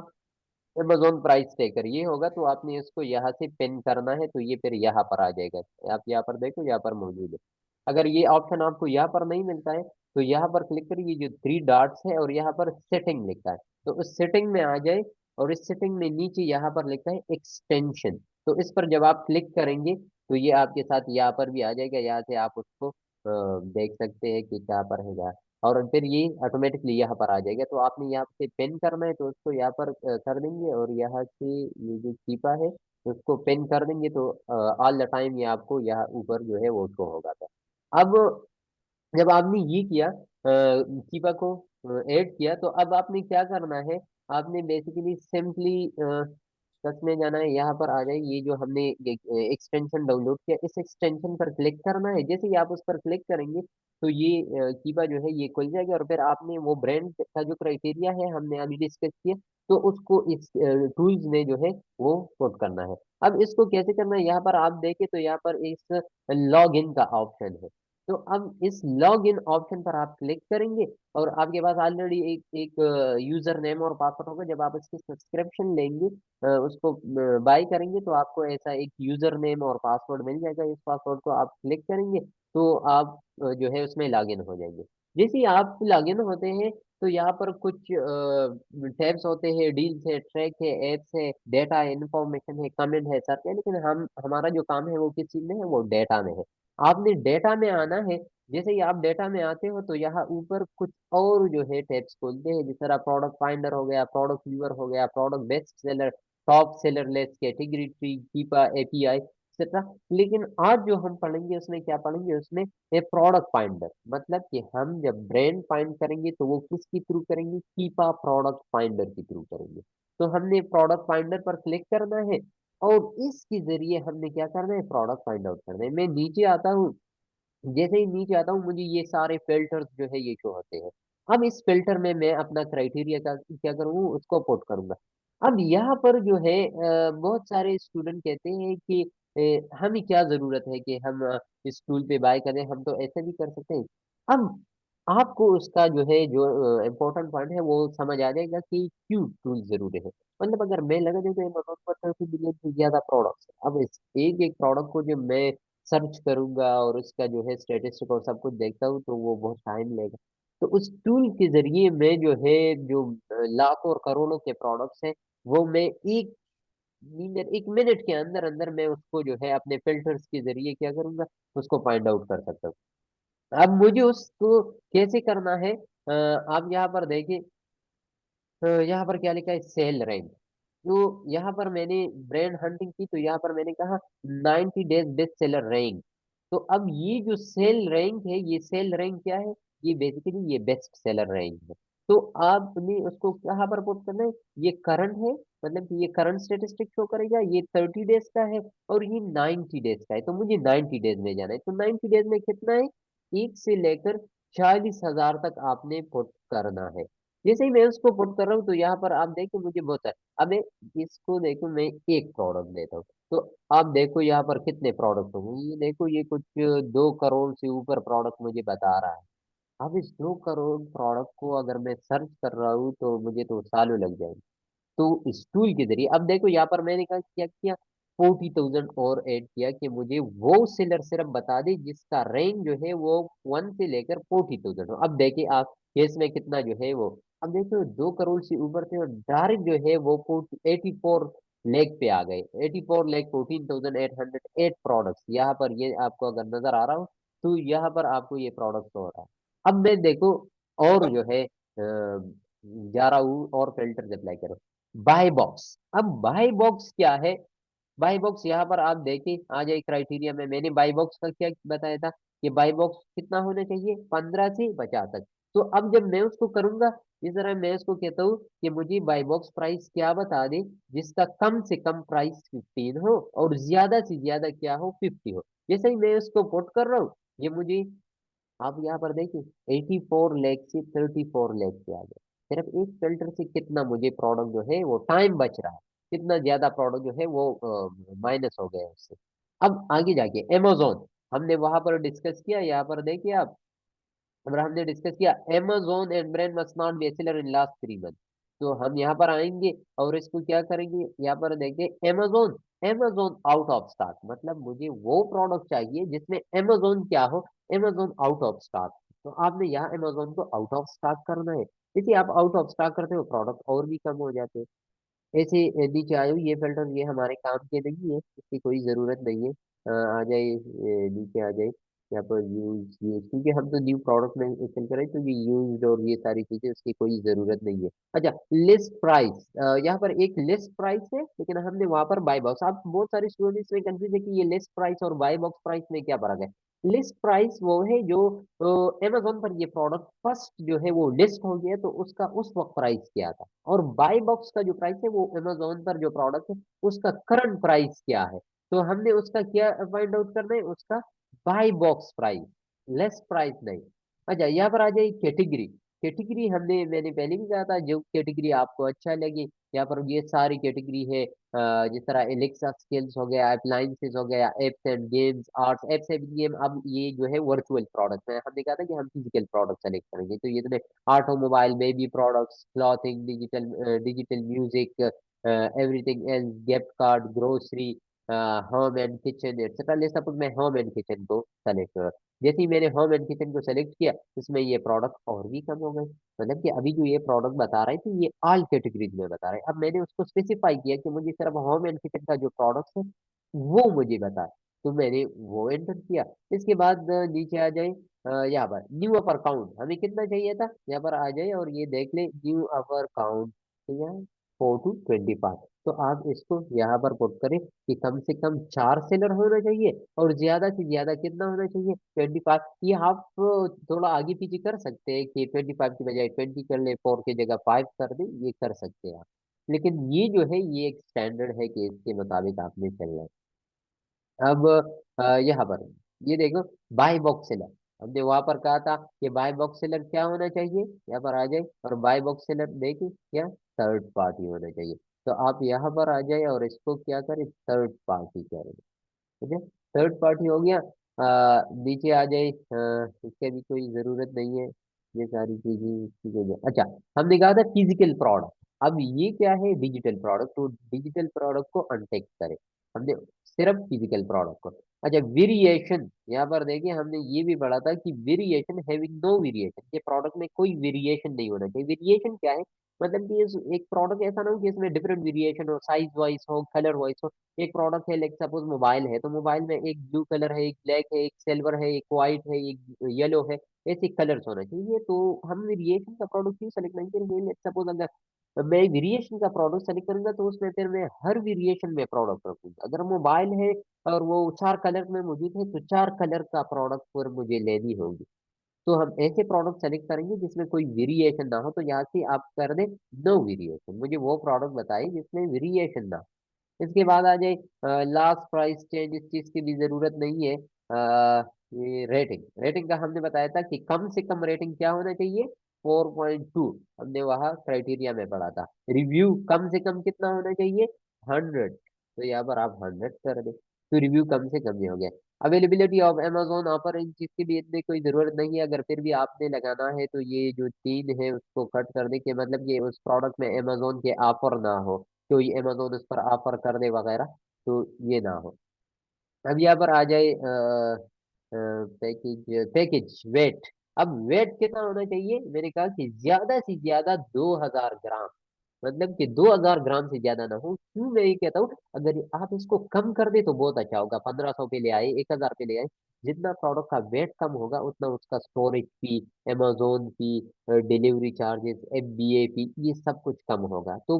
अमेजोन प्राइस टेकर ये होगा, तो आपने इसको यहाँ से पिन करना है, तो ये फिर यहाँ पर आ जाएगा। आप यहाँ पर देखो, यहाँ पर मौजूद है। अगर ये ऑप्शन आपको यहाँ पर नहीं मिलता है तो यहाँ पर क्लिक करिए, जो थ्री डॉट्स है और यहाँ पर सेटिंग लिखा है, तो उस सेटिंग में आ जाए। और इस सेटिंग में नीचे यहाँ पर लिखा है एक्सटेंशन, तो इस पर जब आप क्लिक करेंगे तो ये आपके साथ यहाँ पर भी आ जाएगा। यहाँ से आप उसको देख सकते हैं कि क्या पर है। और फिर ये ऑटोमेटिकली यहाँ पर आ जाएगा, तो आपने यहाँ से पेन करना है तो उसको यहाँ पर कर देंगे, और यहाँ से ये जो कीपा है उसको पेन कर देंगे, तो ऑल द टाइम ये आपको यहाँ ऊपर जो है वो शो होगा था। अब जब आपने ये किया, कीपा को ऐड किया, तो अब आपने क्या करना है? आपने बेसिकली सिंपली सर्च में जाना है, यहाँ पर आ जाए। ये जो हमने एक्सटेंशन डाउनलोड किया, इस एक्सटेंशन पर क्लिक करना है। जैसे ही आप उस पर क्लिक करेंगे तो ये कीपा जो है ये खुल जाएगा, और फिर आपने वो ब्रांड का जो क्राइटेरिया है हमने अभी डिस्कस किया, तो उसको इस टूल्स में जो है वो पुट करना है। अब इसको कैसे करना है? यहाँ पर आप देखें तो यहाँ पर इस लॉग इन का ऑप्शन है, तो अब इस लॉग इन ऑप्शन पर आप क्लिक करेंगे और आपके पास ऑलरेडी एक एक यूजर नेम और पासवर्ड होगा। जब आप इसकी सब्सक्रिप्शन लेंगे, उसको बाय करेंगे, तो आपको ऐसा एक यूजर नेम और पासवर्ड मिल जाएगा। इस पासवर्ड को आप क्लिक करेंगे तो आप जो है उसमें लॉगिन हो जाएंगे। जैसे ही आप लॉगिन होते हैं तो यहाँ पर कुछ टैब्स होते हैं, डील्स है, ट्रैक है, एप्स है, डेटा है, इंफॉर्मेशन है, कमेंट है, सर्च है। लेकिन हम हमारा जो काम है वो किस चीज में है? वो डेटा में है। आपने डेटा में आना है। जैसे ही आप डेटा में आते हो तो यहाँ ऊपर कुछ और जो है टैब्स खोलते हैं, जिस तरह प्रोडक्ट फाइंडर हो गया, प्रोडक्ट व्यूअर हो गया, product best seller, top seller list, category tree, Keepa, API etcetera. लेकिन आज जो हम पढ़ेंगे उसमें क्या पढ़ेंगे? उसमें ए प्रोडक्ट फाइंडर, मतलब कि हम जब ब्रांड फाइंड करेंगे तो वो किसके थ्रू करेंगे? कीपा प्रोडक्ट फाइंडर के थ्रू करेंगे। तो हमने प्रोडक्ट फाइंडर पर क्लिक करना है और इसके जरिए हमने क्या करना है? प्रोडक्ट फाइंड आउट करना है। मैं नीचे आता हूँ, जैसे ही नीचे आता हूँ मुझे ये सारे फिल्टर्स जो है ये शो होते हैं। अब इस फिल्टर में मैं अपना क्राइटेरिया का क्या करूँगा? उसको पुट करूंगा। अब यहाँ पर जो है बहुत सारे स्टूडेंट कहते हैं कि हमें क्या जरूरत है कि हम इस टूल पे बाय करें, हम तो ऐसे भी कर सकते हैं। अब आपको उसका जो है जो इम्पोर्टेंट पॉइंट है वो समझ आ जाएगा कि क्यों टूल जरूरी है। मतलब अगर मैं लगा दूं तो अमेजोन पर 30 बिलियन से ज्यादा प्रोडक्ट्स है। अब इस एक एक प्रोडक्ट को जो मैं सर्च करूंगा और उसका जो है स्टेटिस्टिक और सब कुछ देखता हूँ तो वो बहुत टाइम लेगा। तो उस टूल के जरिए मैं जो है जो लाखों और करोड़ों के प्रोडक्ट्स हैं वो मैं एक मिनट के अंदर अंदर मैं उसको जो है अपने फिल्टर्स के जरिए क्या करूंगा? उसको फाइंड आउट कर सकता हूँ। अब मुझे उसको कैसे करना है? आप यहाँ पर देखिए, यहाँ पर क्या लिखा है? Sale rank. तो यहाँ पर मैंने ब्रांड हंटिंग की, तो यहाँ पर मैंने कहा 90 डेज बेस्ट सेलर रैंक। तो अब ये जो सेल रैंक है, ये सेल रैंक क्या है? ये बेसिकली ये बेस्ट सेलर रैंक है। तो आपने उसको कहाँ पर पुट करना है? ये करंट है, मतलब कि ये करंट स्टेटिस्टिक शो करेगा। ये 30 डेज का है और ये 90 डेज का है, तो मुझे 90 डेज में जाना है। तो 90 डेज में कितना है? 1 से लेकर 40,000 तक आपने पुट करना है। जैसे ही मैं उसको पुट कर रहा हूँ तो यहाँ पर आप देखो मुझे बहुत सारे, अब इसको देखो मैं एक प्रोडक्ट देता हूँ, तो आप देखो यहाँ पर कितने प्रोडक्ट होंगे। ये देखो ये कुछ 2 करोड़ से ऊपर प्रोडक्ट मुझे बता रहा है। अब इस 2 करोड़ प्रोडक्ट को अगर मैं सर्च कर रहा हूँ तो मुझे तो सालों लग जाएंगे। तो इस टूल के जरिए अब देखो यहाँ पर मैंने कहा क्या किया? 40,000 और ऐड किया कि मुझे वो सेलर सिर्फ बता दे जिसका रेंज जो है वो 1 से लेकर 40,000 हो। अब देखिए आप इसमें कितना जो है वो, अब देखो 2 करोड़ से ऊपर थे और डायरेक्ट जो है वो 84 लाख पे आ गए। 84 लाख 14,808 प्रोडक्ट्स यहाँ पर ये आपको अगर नजर आ रहा हो तो यहाँ पर आपको ये प्रोडक्ट हो रहा है। अब मैं देखो और जो है जा रहा हूँ और फिल्टर अप्लाई करो। बाय बॉक्स, अब बाय बॉक्स क्या है? बाई बॉक्स यहाँ पर आप देखिए आ जाए क्राइटेरिया में। मैंने बाई बॉक्स का क्या बताया था कि बाई बॉक्स कितना होना चाहिए? 15 से 50 तक। तो अब जब मैं उसको करूंगा, इस तरह मैं उसको कहता हूँ कि मुझे बाई बॉक्स प्राइस क्या बता दे, जिसका कम से कम प्राइस 15 हो और ज्यादा से ज्यादा क्या हो, 50 हो। जैसे ही मैं उसको पुट कर रहा हूँ, ये मुझे, आप यहाँ पर देखिए 84 लाख से 34 लाख पे आ गया। सिर्फ एक फिल्टर से कितना मुझे प्रोडक्ट जो है वो टाइम बच रहा है, कितना ज्यादा प्रोडक्ट जो है वो माइनस हो गया उससे। अब आगे जाके अमेजोन, हमने वहां पर डिस्कस किया, यहाँ पर देखिए आप, और हमने डिस्कस किया Amazon and brand must not B seller in last 3 month. तो हम यहाँ पर आएंगे और इसको क्या करेंगे, यहाँ पर देखते Amazon, Amazon out of stock, मतलब मुझे वो प्रोडक्ट चाहिए जिसमें Amazon क्या हो, Amazon आउट ऑफ स्टॉक। तो आपने यहाँ Amazon को आउट ऑफ स्टॉक करना है। देखिए आप आउट ऑफ स्टॉक करते हो, प्रोडक्ट और भी कम हो जाते हैं। ऐसे नीचे आयो, ये फिल्टर ये हमारे काम के नहीं है, इसकी कोई जरूरत नहीं है। आ जाए, नीचे आ जाए, यहाँ पर यूज यूज, क्योंकि हम तो न्यू प्रोडक्ट में सेल करें, तो ये यूज और ये सारी चीजें उसकी कोई जरूरत नहीं है। अच्छा, लिस्ट प्राइस, यहाँ पर एक लिस्ट प्राइस है, लेकिन हमने वहां पर बाय बॉक्स, आप बहुत सारे स्टूडेंट्स में कंफ्यूज है कि ये लिस्ट प्राइस और बाय बॉक्स प्राइस में क्या फर्क है। लिस्ट प्राइस वो है जो अमेजोन पर ये प्रोडक्ट फर्स्ट जो है वो लिस्ट हो गया, तो उसका उस वक्त प्राइस क्या था। और बाय बॉक्स का जो प्राइस है वो अमेजोन पर जो प्रोडक्ट है उसका करंट प्राइस क्या है। तो हमने उसका क्या फाइंड आउट करना है, उसका buy box price, less price नहीं। अच्छा, यहाँ पर आ जाए कैटेगरी। कैटेगरी हमने, मैंने पहले भी कहा था, जो कैटेगरी आपको अच्छा लगे, यहाँ पर ये सारी कैटेगरी है। जिस तरह एलेक्सा स्किल्स हो गया, अप्लायंसेस हो गया, apps and games, arts, apps end game. अब ये जो है वर्चुअल प्रोडक्ट है, हमने कहा था कि हम फिजिकल प्रोडक्ट सेलेक्ट करेंगे, तो ये तो automobile, baby products, clothing, digital digital music, everything else, gift card, grocery, home and kitchen etcetera. ले सपोज मैं होम एंड किचन को सेलेक्ट कर, जैसे ही मैंने होम एंड किचन को सेलेक्ट किया, इसमें ये प्रोडक्ट और भी कम हो गए। मतलब कि अभी जो ये प्रोडक्ट बता रहे थे ये ऑल कैटेगरीज में बता रहे हैं। अब मैंने उसको स्पेसिफाई किया कि मुझे सिर्फ होम एंड किचन का जो प्रोडक्ट है वो मुझे बताए, तो मैंने वो एंटर किया। इसके बाद नीचे आ जाए, यहाँ पर न्यू अपर काउंट हमें कितना चाहिए था, यहाँ पर आ जाए और ये देख ले न्यू अपर काउंट, तो यहाँ 4 to 25। तो आप इसको यहाँ पर पुट करें कि कम से कम 4 सेलर होना चाहिए और ज्यादा से ज्यादा कितना होना चाहिए, 25। ये आप थोड़ा आगे पीछे कर सकते हैं कि 25 की बजाय 20 कर ले, 4 की जगह 5 कर दे, ये कर सकते हैं आप। लेकिन ये जो है ये एक स्टैंडर्ड है कि इसके मुताबिक आपने चलना है। अब यहाँ पर ये देखो, बाय बॉक्स सेलर, हमने वहां पर कहा था कि बाय बॉक्स सेलर क्या होना चाहिए, यहाँ पर आ जाए और बाय बॉक्स सेलर देखिए क्या, थर्ड पार्टी होना चाहिए। तो आप यहाँ पर आ जाए और इसको क्या करें, थर्ड पार्टी करें। ठीक है, थर्ड पार्टी हो गया। नीचे आ जाए, इसके भी कोई जरूरत नहीं है, ये सारी चीजें इसकी जगह। अच्छा, हमने कहा था फिजिकल प्रोडक्ट, अब ये क्या है, डिजिटल प्रोडक्ट, तो डिजिटल प्रोडक्ट को अनटिक करें हमने, सिर्फ फिजिकल प्रोडक्ट को। अच्छा, वेरिएशन, यहाँ पर देखिए हमने ये भी पढ़ा था कि वेरिएशन, हैविंग नो वेरिएशन, ये प्रोडक्ट में कोई वेरिएशन नहीं होना चाहिए। वेरिएशन क्या है, मतलब कि एक प्रोडक्ट ऐसा ना हो कि इसमें डिफरेंट वेरिएशन हो, साइज वाइज हो, कलर वाइज हो। एक प्रोडक्ट है, लाइक सपोज मोबाइल है, तो मोबाइल में एक ब्लू कलर है, एक ब्लैक है, एक सिल्वर है, एक व्हाइट है, एक येलो है, ऐसे कलर्स होना चाहिए। तो हम वेरिएशन का प्रोडक्ट क्यों सेलेक्ट नहीं करेंगे, लाइक सपोज अगर मैं वेरिएशन का प्रोडक्ट सेलेक्ट करूंगा तो उसमें फिर मैं हर वेरिएशन में प्रोडक्ट रखूंगा। अगर मोबाइल है और वो 4 कलर में मौजूद है, तो 4 कलर का प्रोडक्ट फिर मुझे लेनी होगी। तो हम ऐसे प्रोडक्ट सेलेक्ट करेंगे जिसमें कोई वेरिएशन ना हो, तो यहाँ से आप कर दें नो वेरिएशन, मुझे वो प्रोडक्ट बताइए जिसमें वेरिएशन ना हो। इसके बाद आ जाए लास्ट प्राइस चेंज, इस चीज की भी जरूरत नहीं है। ये रेटिंग, रेटिंग का हमने बताया था कि कम से कम रेटिंग क्या होना चाहिए, 4.2, हमने वहाँ क्राइटेरिया में पढ़ा था। रिव्यू कम से कम कितना होना चाहिए, 100, तो यहाँ पर आप 100 कर दे, तो रिव्यू कम से कम ही हो गया। अवेलेबिलिटी ऑफ अमेजोन ऑफर, इन चीज की भी इतनी कोई जरूरत नहीं है, अगर फिर भी आपने लगाना है तो ये जो 3 है उसको कट कर दे, कि मतलब ये उस प्रोडक्ट में अमेजोन के ऑफर ना हो, कोई अमेजोन उस पर ऑफर कर दे वगैरह, तो ये ना हो। अब यहाँ पर आ जाए पैकेज, पैकेज वेट। अब वेट कितना होना चाहिए, मैंने कहा कि ज्यादा से ज्यादा 2000 ग्राम, मतलब कि 2000 ग्राम से ज्यादा ना हो। क्यों मैं ये कहता हूँ, अगर आप इसको कम कर दे तो बहुत अच्छा होगा, 1500 पे ले आए, 1000 पे ले आए। जितना प्रोडक्ट का वेट कम होगा उतना उसका स्टोरेज फी, अमेजोन फी, डिलीवरी चार्जेस, FBA फी, ये सब कुछ कम होगा। तो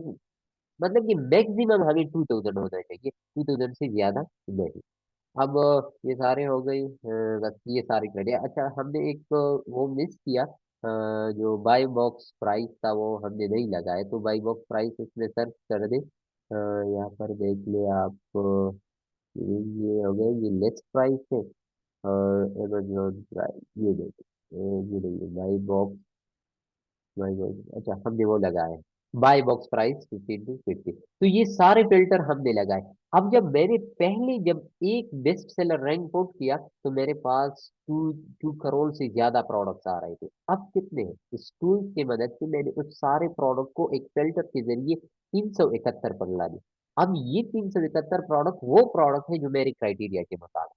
मतलब कि मैक्सिमम हमें 2000 होना चाहिए, 2000 से ज्यादा नहीं। अब ये सारे हो गई, बस ये सारी क्रेडिट। अच्छा, हमने एक वो मिस किया, जो बाई बॉक्स प्राइस था वो हमने नहीं लगाया, तो बाई बॉक्स प्राइस इसमें सर्च कर दे। यहाँ पर देख ले आप, ये हो गया, ये लेस प्राइस है। और अमेजोन प्राइस ये देखो, ये देखिए बाई बॉक्स, बाई बॉक्स, अच्छा हमने वो लगाया बाई बॉक्स प्राइस 15 to 50। तो ये सारे फिल्टर हमने लगाए। अब जब मैंने पहले जब एक बेस्ट सेलर रैंक आउट किया तो मेरे पास 2 करोड़ से ज्यादा प्रोडक्ट्स आ रहे थे। अब कितने हैं? इस टूल की मदद से मैंने उस सारे प्रोडक्ट को एक फिल्टर के जरिए 371 पर ला दिया। अब ये 371 प्रोडक्ट वो प्रोडक्ट है जो मेरे क्राइटेरिया के मुताबिक।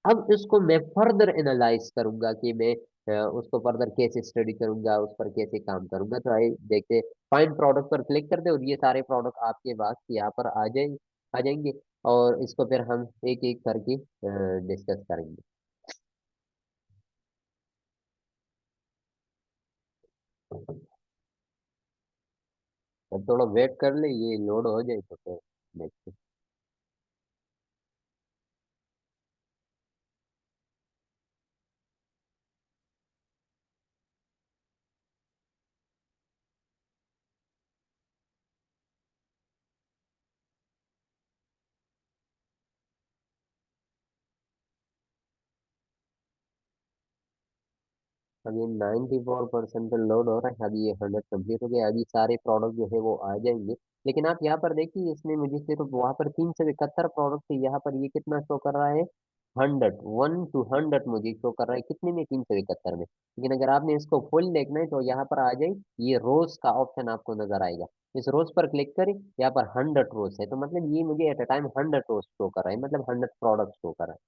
अब इसको मैं फर्दर एनालाइज करूंगा कि मैं उसको फर्दर कैसे स्टडी करूंगा, उस पर कैसे काम करूंगा। तो आइए देखते, फाइंड प्रोडक्ट पर क्लिक कर दे और ये सारे प्रोडक्ट आपके पास यहाँ पर आ जाएंगे। और इसको फिर हम एक एक करके डिस्कस करेंगे। अब थोड़ा वेट कर ले, ये लोड हो जाए तो फिर देखते। अब ये 94% लोड हो रहा है, अभी ये 100 कंप्लीट हो गया। अभी सारे प्रोडक्ट जो है वो आ जाएंगे। लेकिन आप यहाँ पर देखिए, इसमें मुझे सिर्फ वहां पर 371 प्रोडक्ट थे, यहाँ पर ये कितना शो कर रहा है? 100 मुझे शो कर रहा है कितने में? 371 में। लेकिन अगर आपने इसको फुल देखना है तो यहाँ पर आ जाए, ये रोज का ऑप्शन आपको नजर आएगा। इस रोज पर क्लिक करें, यहाँ पर 100 रोज है, तो मतलब ये मुझे at a time 100 rows show कर रहा है, मतलब 100 प्रोडक्ट शो कर रहा है।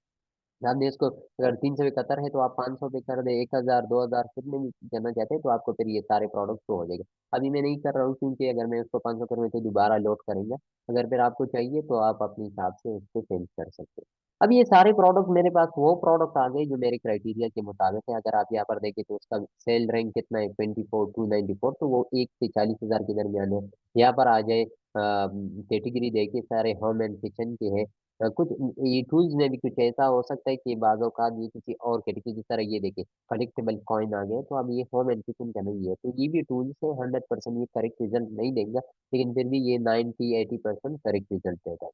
ध्यान दें इसको, अगर 371 है तो आप 500 पे कर दे, 1000, 2000 कितने भी करना चाहते हैं तो आपको फिर ये सारे प्रोडक्ट शो हो जाएंगे। अभी मैं नहीं कर रहा हूँ क्योंकि अगर मैं उसको 500 करूँ तो दोबारा लोड करेंगे। अगर फिर आपको चाहिए तो आप अपने हिसाब से उसको चेंज कर सकते हैं। अब ये सारे प्रोडक्ट मेरे पास वो प्रोडक्ट आ गए जो मेरे क्राइटेरिया के मुताबिक है। अगर आप यहाँ पर देखें तो उसका सेल रैंक कितना है? 24,294, तो वो 1 से 40 हजार के दरमियान है। यहाँ पर आ जाए, कैटेगरी देखिए, सारे होम एंड किचन के हैं। कुछ ये टूल्स में भी कुछ ऐसा हो सकता है कि बाज़ों का ये किसी और कैटेगरी, जिस तरह ये देखिए कलेक्टेबल कॉइन आ गए, तो अब ये होम एंड किचन का नहीं है, तो ये भी टूल्स से 100% ये करेक्ट रिजल्ट नहीं देगा। लेकिन फिर भी ये 90-80% करेक्ट रिजल्ट देगा।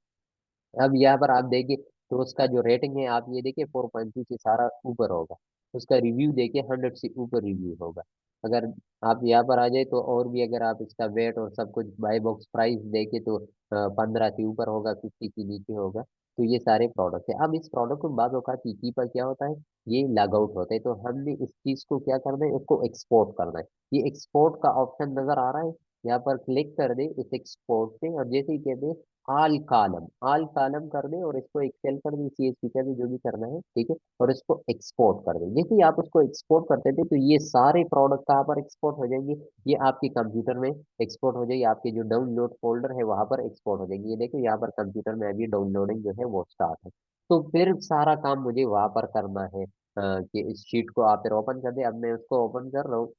अब यहाँ पर आप देखिए, तो उसका जो रेटिंग है आप ये देखिए 4.2 से सारा ऊपर होगा। उसका रिव्यू देखिए 100 से ऊपर रिव्यू होगा। अगर आप यहाँ पर आ जाए तो और भी, अगर आप इसका वेट और सब कुछ बाई बॉक्स प्राइस देखे तो 15 से ऊपर होगा, 50 के नीचे होगा। तो ये सारे प्रोडक्ट है। अब इस प्रोडक्ट को बाद औकात की पर क्या होता है, ये लॉग आउट होता है, तो हमने इस चीज को क्या करना है, इसको एक्सपोर्ट करना है। ये एक्सपोर्ट का ऑप्शन नजर आ रहा है, यहाँ पर क्लिक कर दे इस एक्सपोर्ट पे, और जैसे ही कहते हैं आल कालम कर दे और इसको एक्सेल कर दे, सीएसवी कर दे, जो भी करना है, ठीक है। और इसको एक्सपोर्ट कर दे। जैसे ही आप उसको एक्सपोर्ट करते थे तो ये सारे प्रोडक्ट कहाँ पर एक्सपोर्ट हो जाएंगे? ये आपके कंप्यूटर में एक्सपोर्ट हो जाएगी, आपके जो डाउनलोड फोल्डर है वहां पर एक्सपोर्ट हो जाएगी। ये देखो यहाँ पर कंप्यूटर में अभी डाउनलोडिंग जो है वो स्टार्ट है। तो फिर सारा काम मुझे वहां पर करना है, कि इस शीट को आप फिर ओपन कर दे। अब मैं उसको ओपन कर रहा हूँ,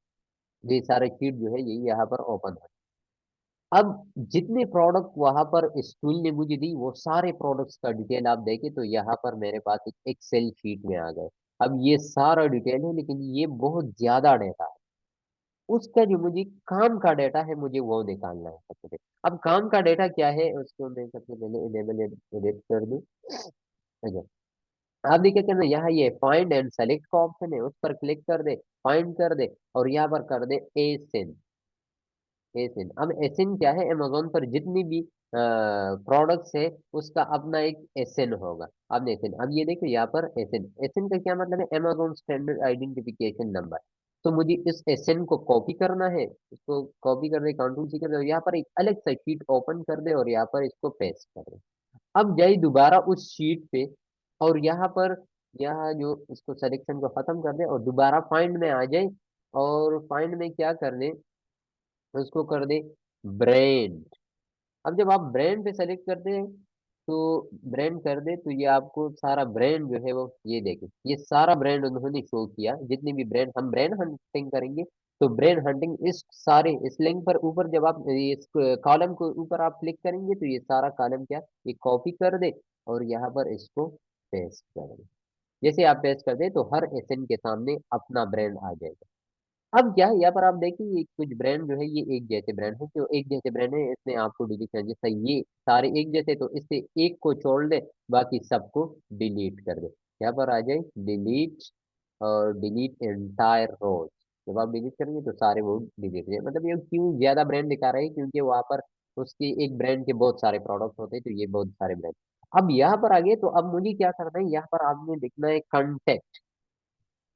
ये सारे शीट जो है ये यहाँ पर ओपन है। अब जितने प्रोडक्ट वहां पर इस टूल ने मुझे दी, वो सारे प्रोडक्ट्स का डिटेल आप देखें तो यहाँ पर मेरे पास एक एक्सेल शीट में आ गए। अब ये सारा डिटेल है, लेकिन ये बहुत ज्यादा डेटा है। उसका जो मुझे काम का डेटा है मुझे वो निकालना है सबसे पहले। अब काम का डेटा क्या है उसको मैं सबसे पहले इनेबल एडिट कर दूं। अच्छा, आप देखिए करना, यहाँ ये फाइंड एंड सेलेक्ट का ऑप्शन है, उस पर क्लिक कर दे, फाइंड कर दे, और यहाँ पर कर दे एसिन। एसिन, अब एसिन क्या है? अमेजोन पर जितनी भी प्रोडक्ट्स है उसका अपना एक एसिन होगा। अब एसिन, अब ये देखो यहाँ पर एसिन, एसिन का क्या मतलब है? Amazon standard identification number. तो मुझे इस एसिन को कॉपी करना है, इसको कॉपी कर दे, कंट्रोल सी कर दे, और यहाँ पर एक अलग सा शीट ओपन कर दे और यहाँ पर इसको पेस्ट कर दे। अब जाइए दोबारा उस शीट पे, और यहाँ पर, यहाँ जो इसको सिलेक्शन को खत्म कर दे और दोबारा फाइंड में आ जाए। और फाइंड में क्या कर दे, उसको कर दे ब्रांड। अब जब आप ब्रांड पे सेलेक्ट करते हैं तो ब्रांड कर दे, तो ये आपको सारा ब्रांड जो है वो, ये देखें, ये सारा ब्रांड उन्होंने शो किया। जितने भी ब्रांड, हम ब्रांड हंटिंग करेंगे तो ब्रांड हंटिंग इस सारे इस लिंक पर ऊपर, जब आप ये इस कॉलम को ऊपर आप क्लिक करेंगे तो ये सारा कॉलम क्या, ये कॉपी कर दे और यहाँ पर इसको पेस्ट कर दे। जैसे आप पेस्ट कर दे तो हर एसएन के सामने अपना ब्रांड आ जाएगा। अब क्या है, यहाँ पर आप देखिए ये कुछ ब्रांड जो है ये एक जैसे ब्रांड है, जो एक जैसे ब्रांड है इसने आपको डिलीट कर, जैसा ये सारे एक जैसे, तो इससे एक को छोड़ दे, बाकी सबको डिलीट कर दे। यहाँ पर आ जाए डिलीट, और डिलीट एंटायर रोज। जब आप डिलीट करेंगे तो सारे वो डिलीट हो जाए। मतलब ये क्यों ज्यादा ब्रांड दिखा रहे हैं, क्योंकि वहां पर उसके एक ब्रांड के बहुत सारे प्रोडक्ट होते हैं, तो ये बहुत सारे ब्रांड। अब यहाँ पर आ गए, तो अब मुझे क्या करना है, यहाँ पर आपने लिखना है कंटेक्ट।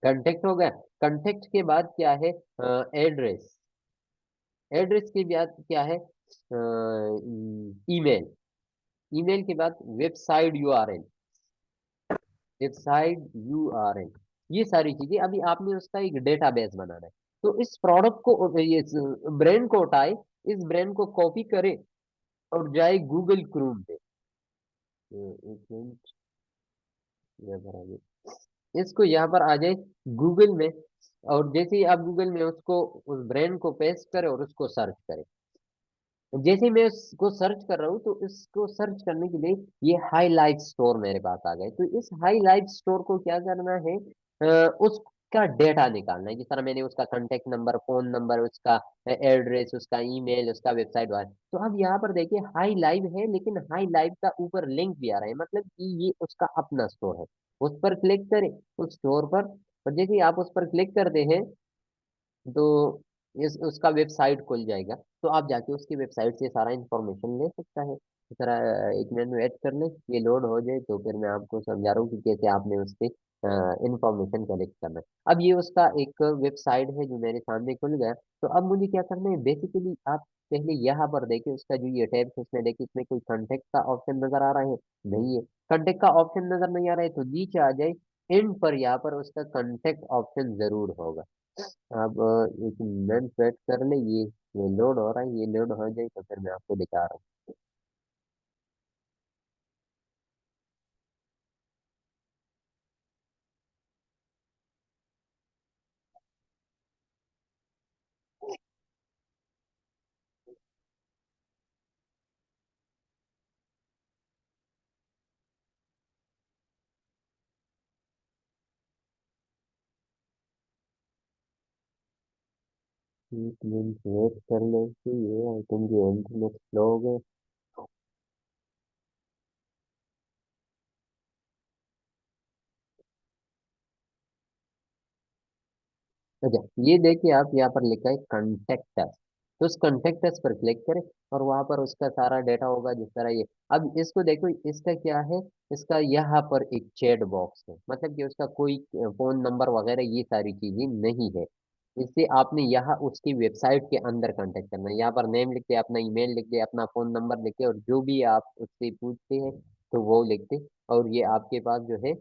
कंटेक्ट हो गया। कंटेक्ट के बाद क्या है, एड्रेस। एड्रेस के बाद क्या है, ईमेल। ईमेल के बाद वेबसाइट यूआरएल। Website URL. ये सारी चीजें अभी आपने उसका एक डेटाबेस बनाना है। तो इस प्रोडक्ट को, ये ब्रांड को उठाए, इस ब्रांड को कॉपी करे और जाए गूगल क्रोम पे। एक मिनट, यहाँ पर आ जाए, इसको यहाँ पर आ जाए गूगल में। और जैसे ही आप गूगल में उसको, उस ब्रांड को पेस्ट करें और उसको सर्च करें। जैसे ही मैं उसको सर्च कर रहा हूँ, तो इसको सर्च करने के लिए ये हाईलाइट स्टोर मेरे पास आ गए। तो इस हाईलाइट स्टोर को क्या करना है, उसका डेटा निकालना है। जिस तरह मैंने उसका कांटेक्ट नंबर, फोन नंबर, उसका एड्रेस, उसका ईमेल, उसका वेबसाइट वाला। तो अब यहाँ पर देखिए हाई लाइव है, लेकिन हाई लाइव का ऊपर लिंक भी आ रहा है, मतलब कि ये उसका अपना स्टोर है। उस पर क्लिक करें, उस स्टोर पर। और जैसे ही आप उस पर क्लिक करते हैं, तो इस उसका वेबसाइट खुल जाएगा। तो आप जाके उसकी वेबसाइट से सारा इंफॉर्मेशन ले सकता है। इस तरह एक मिनट वेट कर ले, ये लोड हो जाए, तो फिर मैं आपको समझा रहा हूँ कि कैसे आपने उससे इंफॉर्मेशन कलेक्ट करना है। अब ये उसका एक वेबसाइट है जो मेरे सामने खुल गया। तो अब मुझे क्या करना है, बेसिकली आप पहले यहाँ पर देखिए, उसका जो ये टैब है इसमें देखिए, इसमें कोई कॉन्टेक्ट का ऑप्शन नजर आ रहा है? नहीं है। कॉन्टेक्ट का ऑप्शन नजर नहीं आ रहा है, तो नीचे आ जाए एंड पर, यहाँ पर उसका कॉन्टेक्ट ऑप्शन जरूर होगा। अब एक मिनट वेट कर ले, ये लोड हो रहा है, ये लोड हो जाए तो फिर मैं आपको दिखा रहा हूँ। एक मिनट वेट कर ले कि ये आइटम जो इंटरनेट स्लो हो गए। अच्छा, ये देखिए आप यहाँ पर लिखा है कंटेक्ट अस। तो उस कंटेक्ट अस पर क्लिक करें, और वहां पर उसका सारा डेटा होगा जिस तरह ये। अब इसको देखो, इसका क्या है, इसका यहाँ पर एक चैट बॉक्स है, मतलब कि उसका कोई फोन नंबर वगैरह ये सारी चीजें नहीं है। इससे आपने यहाँ उसकी वेबसाइट के अंदर कांटेक्ट करना है। यहाँ पर नेम लिख के, अपना ईमेल लिख के, अपना फोन नंबर लिख के, और जो भी आप उससे पूछते हैं तो वो लिखते, और ये आपके पास जो है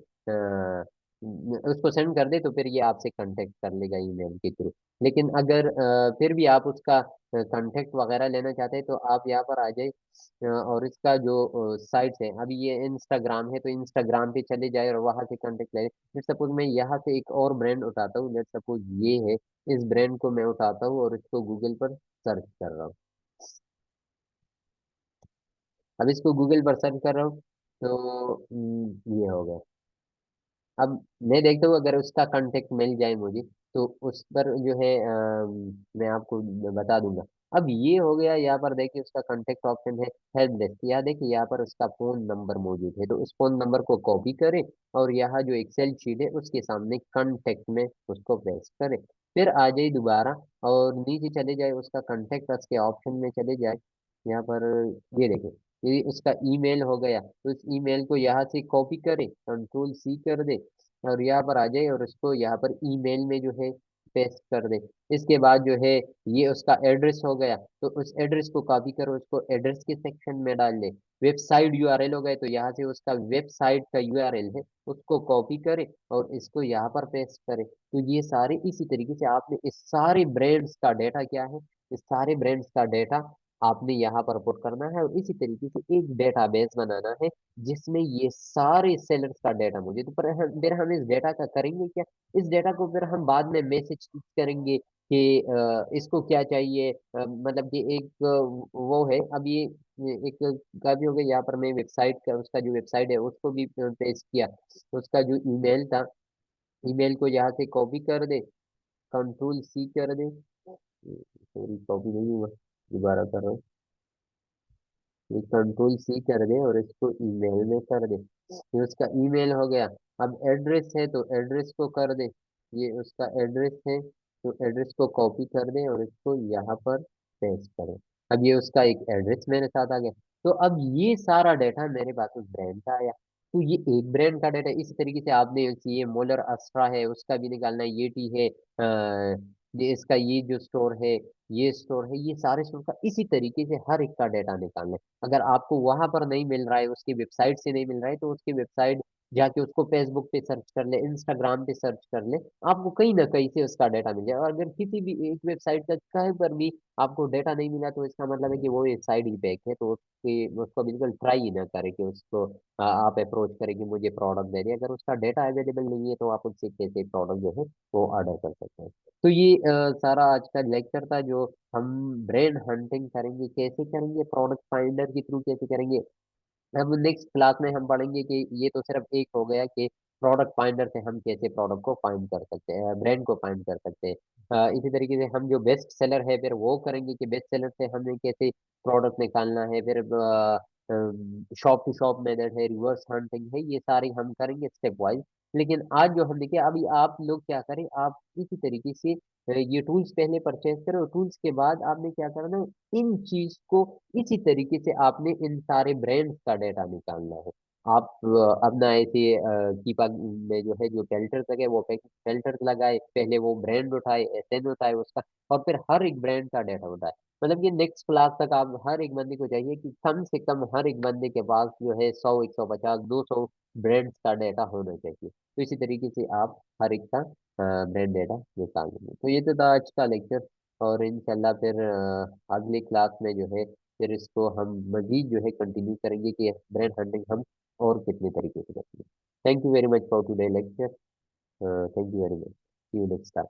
उसको सेंड कर दे, तो फिर ये आपसे कांटेक्ट कर लेगा ईमेल के थ्रू। लेकिन अगर फिर भी आप उसका कांटेक्ट वगैरह लेना चाहते हैं, तो आप यहाँ पर आ जाए, और इसका जो साइट्स है, अभी ये इंस्टाग्राम है, तो इंस्टाग्राम पे चले जाए और वहां से कांटेक्ट ले। सपोज मैं यहाँ से एक और ब्रांड उठाता हूँ, लेट सपोज ये है, इस ब्रांड को मैं उठाता हूँ और इसको गूगल पर सर्च कर रहा हूँ। अब इसको गूगल पर सर्च कर रहा हूँ, तो ये हो गया। अब मैं देखता हूँ, अगर उसका कांटेक्ट मिल जाए मुझे, तो उस पर जो है मैं आपको बता दूंगा। अब ये हो गया, यहाँ पर देखिए उसका कांटेक्ट ऑप्शन है हेल्प डेस्क। यहाँ देखिए यहाँ पर उसका फोन नंबर मौजूद है, तो उस फोन नंबर को कॉपी करें, और यहाँ जो एक्सेल शीट है उसके सामने कांटेक्ट में उसको पेस्ट करें। फिर आ जाए दोबारा, और नीचे चले जाए, उसका कांटेक्ट उसके ऑप्शन में चले जाए। यहाँ पर ये देखें, ये उसका ईमेल हो गया, तो इस ईमेल को यहाँ से कॉपी करें, कंट्रोल सी कर दे, और यहाँ पर आ जाए, और उसको यहाँ पर ईमेल में जो है पेस्ट कर दे। इसके बाद जो है ये उसका एड्रेस हो गया, तो उस एड्रेस को कॉपी करो, उसको एड्रेस के सेक्शन में डाल दे। वेबसाइट यूआरएल हो गए, तो यहाँ से उसका वेबसाइट का यूआरएल है, उसको कॉपी करे और इसको यहाँ पर पेस्ट करे। तो ये सारे इसी तरीके से आपने इस सारे ब्रांड्स का डेटा क्या है, इस सारे ब्रांड्स का डेटा आपने यहाँ पर पुट करना है, और इसी तरीके से एक डेटाबेस बनाना है जिसमें ये सारे सेलर्स का डेटा मुझे। तो फिर हम इस डेटा का करेंगे क्या, इस डेटा को फिर हम बाद में मैसेज करेंगे कि इसको क्या चाहिए, मतलब कि एक वो है। अब ये एक का भी हो गया, यहाँ पर मैं वेबसाइट का, उसका जो वेबसाइट है उसको भी पेस्ट किया। उसका जो ईमेल था, ईमेल को यहाँ से कॉपी कर दे, कंट्रोल सी कर दें, सॉरी कॉपी नहीं हुआ, दोबारा कर रहा हूँ। ये कंट्रोल सी कर दे और इसको ईमेल में कर दे, ये उसका ईमेल हो गया। अब एड्रेस है तो एड्रेस को कर दे, ये उसका एड्रेस है तो एड्रेस को कॉपी कर दे और इसको यहाँ पर पेस्ट करें। अब ये उसका एक एड्रेस मेरे साथ आ गया। तो अब ये सारा डाटा मेरे पास उस ब्रांड का आया। तो ये एक ब्रांड का डाटा इसी तरीके से आपने, ये मोलर अस्ट्रा है उसका भी निकालना है, ये टी है, ये इसका ये जो स्टोर है, ये स्टोर है, ये सारे स्टोर का इसी तरीके से हर एक का डाटा निकालना है। अगर आपको वहां पर नहीं मिल रहा है, उसकी वेबसाइट से नहीं मिल रहा है, तो उसकी वेबसाइट जाके उसको फेसबुक पे सर्च कर ले, इंस्टाग्राम पे सर्च कर ले, आपको कहीं ना कहीं से उसका डाटा मिल जाए। और अगर किसी भी एक वेबसाइट का कहीं पर भी आपको डाटा नहीं मिला, तो इसका मतलब है कि वो वेबसाइट ही फेक है। तो उसको बिल्कुल ट्राई ही ना करें कि उसको आप अप्रोच करें कि मुझे प्रोडक्ट दे दे। अगर उसका डाटा अवेलेबल नहीं है तो आप उससे कैसे प्रोडक्ट जो है वो ऑर्डर कर सकते हैं। तो ये सारा आज का लेक्चर था, जो हम ब्रांड हंटिंग करेंगे, कैसे करेंगे, प्रोडक्ट फाइंडर के थ्रू कैसे करेंगे। अब नेक्स्ट क्लास में हम पढ़ेंगे कि ये तो सिर्फ एक हो गया कि प्रोडक्ट फाइंडर से हम कैसे प्रोडक्ट को फाइंड कर सकते हैं, ब्रांड को फाइंड कर सकते हैं। इसी तरीके से हम जो बेस्ट सेलर है फिर वो करेंगे कि बेस्ट सेलर से हमें कैसे प्रोडक्ट निकालना है। फिर शॉप टू शॉप मेथड है, रिवर्स हंटिंग है, ये सारे हम करेंगे स्टेप वाइज। लेकिन आज जो हम देखिए, अभी आप लोग क्या करें, आप इसी तरीके से ये टूल्स पहले परचेज करें, और टूल्स के बाद आपने क्या करना है, इन चीज को इसी तरीके से आपने इन सारे ब्रांड्स का डेटा निकालना है। आप अपना ऐसे कीपा में जो है, जो फिल्टर्स लगे वो फिल्टर्स लगाए, पहले वो ब्रांड उठाए, एसएन उठाए उसका, और फिर हर एक ब्रांड का डेटा उठाए। मतलब कि नेक्स्ट क्लास तक आप हर एक बंदे को चाहिए कि कम से कम हर एक बंदे के पास जो है 100, 150, 200 ब्रांड्स का डेटा होना चाहिए। तो इसी तरीके से आप हर एक का ब्रांड डेटा निकाल लेंगे। तो ये तो था आज का लेक्चर। और इंशाल्लाह फिर अगली क्लास में जो है फिर इसको हम मजीद जो है कंटिन्यू करेंगे कि ब्रांड हंटिंग हम और कितने तरीके से करेंगे। Thank you very much for today lecture. Thank you very much, see you next time.